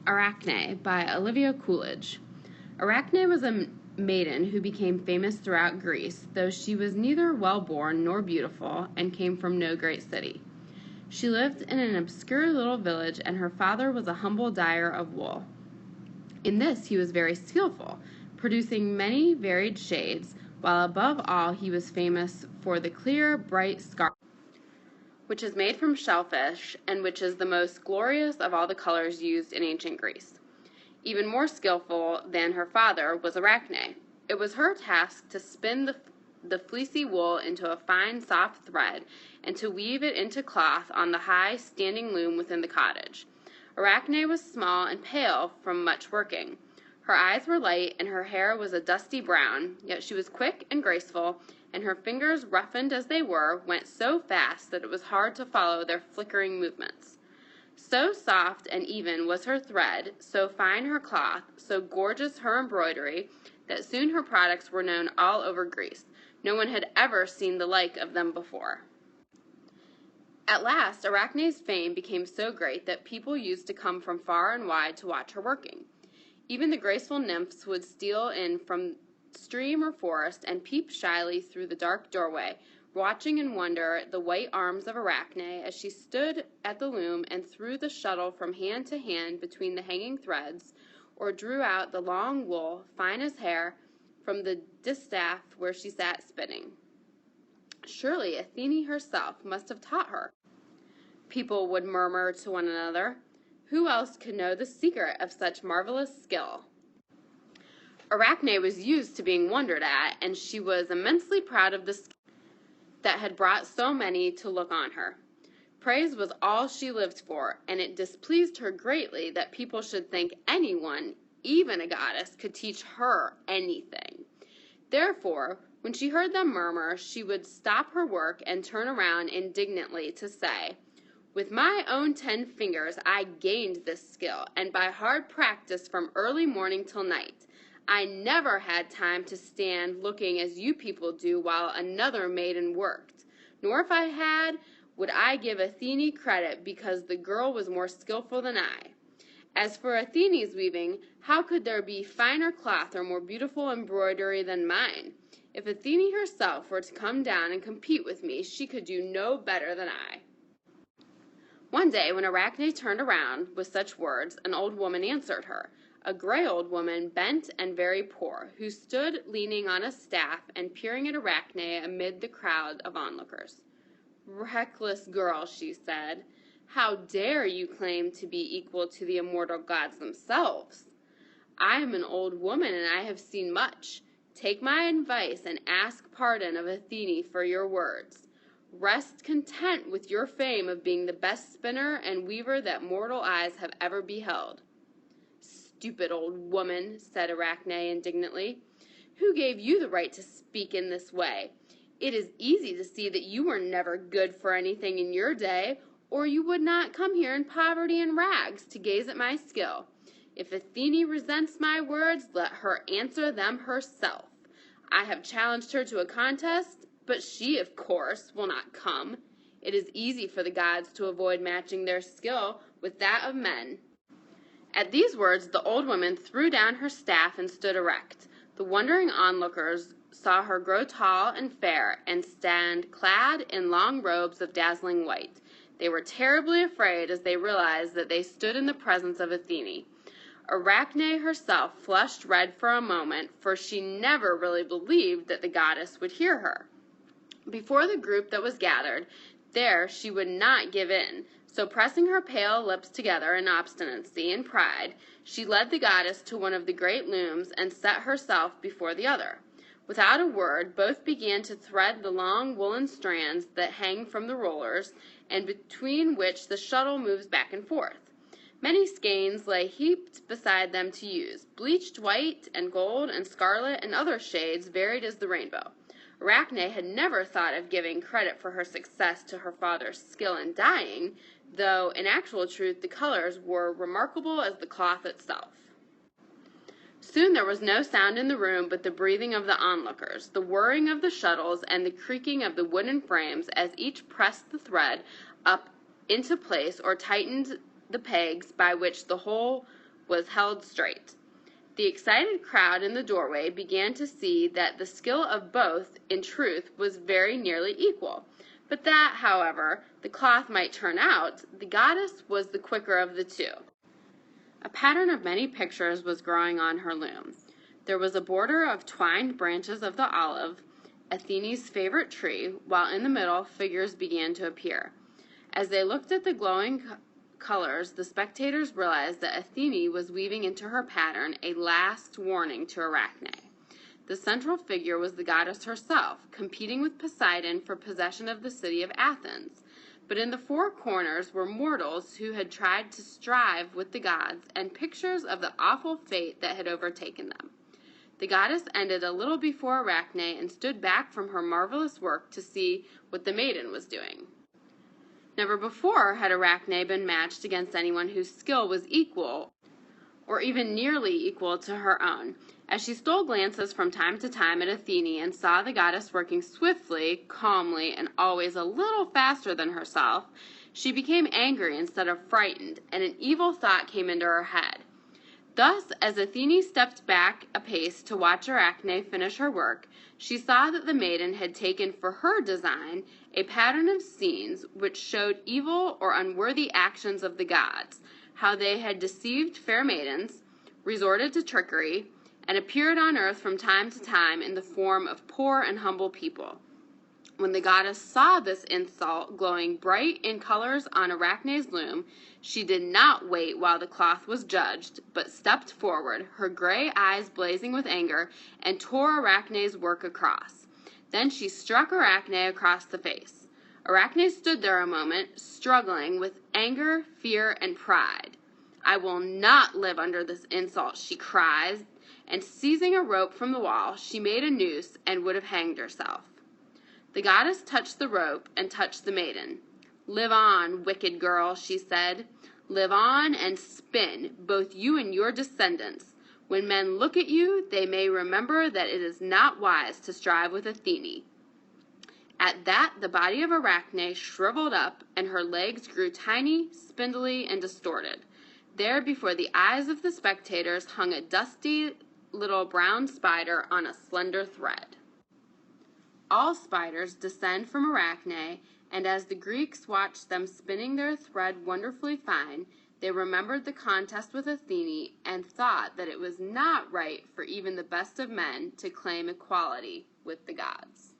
Arachne by Olivia Coolidge. Arachne was a maiden who became famous throughout Greece, though she was neither well-born nor beautiful and came from no great city. She lived in an obscure little village, and her father was a humble dyer of wool. In this he was very skillful, producing many varied shades, while above all he was famous for the clear, bright scarlet, which is made from shellfish, and which is the most glorious of all the colors used in ancient Greece. Even more skillful than her father was Arachne. It was her task to spin the fleecy wool into a fine, soft thread, and to weave it into cloth on the high, standing loom within the cottage. Arachne was small and pale from much working. Her eyes were light, and her hair was a dusty brown, yet she was quick and graceful, and her fingers, roughened as they were, went so fast that it was hard to follow their flickering movements. So soft and even was her thread, so fine her cloth, so gorgeous her embroidery, that soon her products were known all over Greece. No one had ever seen the like of them before. At last, Arachne's fame became so great that people used to come from far and wide to watch her working. Even the graceful nymphs would steal in from stream or forest and peep shyly through the dark doorway, watching in wonder the white arms of Arachne as she stood at the loom and threw the shuttle from hand to hand between the hanging threads, or drew out the long wool, fine as hair, from the distaff where she sat spinning. Surely Athene herself must have taught her, people would murmur to one another. Who else could know the secret of such marvelous skill? Arachne was used to being wondered at, and she was immensely proud of the skill that had brought so many to look on her. Praise was all she lived for, and it displeased her greatly that people should think anyone, even a goddess, could teach her anything. Therefore, when she heard them murmur, she would stop her work and turn around indignantly to say, "With my own 10 fingers I gained this skill, and by hard practice from early morning till night. I never had time to stand looking as you people do while another maiden worked. Nor if I had, would I give Athene credit because the girl was more skillful than I. As for Athene's weaving, how could there be finer cloth or more beautiful embroidery than mine? If Athene herself were to come down and compete with me, she could do no better than I." One day, when Arachne turned around with such words, an old woman answered her, a gray old woman, bent and very poor, who stood leaning on a staff and peering at Arachne amid the crowd of onlookers. "Reckless girl," she said, "how dare you claim to be equal to the immortal gods themselves? I am an old woman, and I have seen much. Take my advice and ask pardon of Athene for your words. Rest content with your fame of being the best spinner and weaver that mortal eyes have ever beheld." "Stupid old woman," said Arachne indignantly. "Who gave you the right to speak in this way? It is easy to see that you were never good for anything in your day, or you would not come here in poverty and rags to gaze at my skill. If Athene resents my words, let her answer them herself. I have challenged her to a contest, but she, of course, will not come. It is easy for the gods to avoid matching their skill with that of men." At these words, the old woman threw down her staff and stood erect. The wondering onlookers saw her grow tall and fair, and stand clad in long robes of dazzling white. They were terribly afraid as they realized that they stood in the presence of Athene. Arachne herself flushed red for a moment, for she never really believed that the goddess would hear her. Before the group that was gathered there she would not give in, so pressing her pale lips together in obstinacy and pride, she led the goddess to one of the great looms and set herself before the other. Without a word, both began to thread the long woolen strands that hang from the rollers, and between which the shuttle moves back and forth. Many skeins lay heaped beside them to use, bleached white and gold and scarlet and other shades varied as the rainbow. Arachne had never thought of giving credit for her success to her father's skill in dyeing, though in actual truth the colors were remarkable as the cloth itself. Soon there was no sound in the room but the breathing of the onlookers, the whirring of the shuttles, and the creaking of the wooden frames as each pressed the thread up into place or tightened the pegs by which the whole was held straight. The excited crowd in the doorway began to see that the skill of both, in truth, was very nearly equal, but that, however, the cloth might turn out, the goddess was the quicker of the two. A pattern of many pictures was growing on her loom. There was a border of twined branches of the olive, Athene's favorite tree, while in the middle figures began to appear. As they looked at the glowing colors, the spectators realized that Athene was weaving into her pattern a last warning to Arachne. The central figure was the goddess herself, competing with Poseidon for possession of the city of Athens. But in the four corners were mortals who had tried to strive with the gods and pictures of the awful fate that had overtaken them. The goddess ended a little before Arachne and stood back from her marvelous work to see what the maiden was doing. Never before had Arachne been matched against anyone whose skill was equal, or even nearly equal to her own. As she stole glances from time to time at Athene and saw the goddess working swiftly, calmly, and always a little faster than herself, she became angry instead of frightened, and an evil thought came into her head. Thus, as Athene stepped back a pace to watch Arachne finish her work, she saw that the maiden had taken for her design a pattern of scenes which showed evil or unworthy actions of the gods, how they had deceived fair maidens, resorted to trickery, and appeared on earth from time to time in the form of poor and humble people. When the goddess saw this insult glowing bright in colors on Arachne's loom, she did not wait while the cloth was judged, but stepped forward, her gray eyes blazing with anger, and tore Arachne's work across. Then she struck Arachne across the face. Arachne stood there a moment, struggling with anger, fear, and pride. "I will not live under this insult," she cried, and seizing a rope from the wall, she made a noose and would have hanged herself. The goddess touched the rope and touched the maiden. "Live on, wicked girl," she said. "Live on and spin, both you and your descendants. When men look at you, they may remember that it is not wise to strive with Athene." At that, the body of Arachne shriveled up, and her legs grew tiny, spindly, and distorted. There, before the eyes of the spectators, hung a dusty little brown spider on a slender thread. All spiders descend from Arachne, and as the Greeks watched them spinning their thread wonderfully fine, they remembered the contest with Athene and thought that it was not right for even the best of men to claim equality with the gods.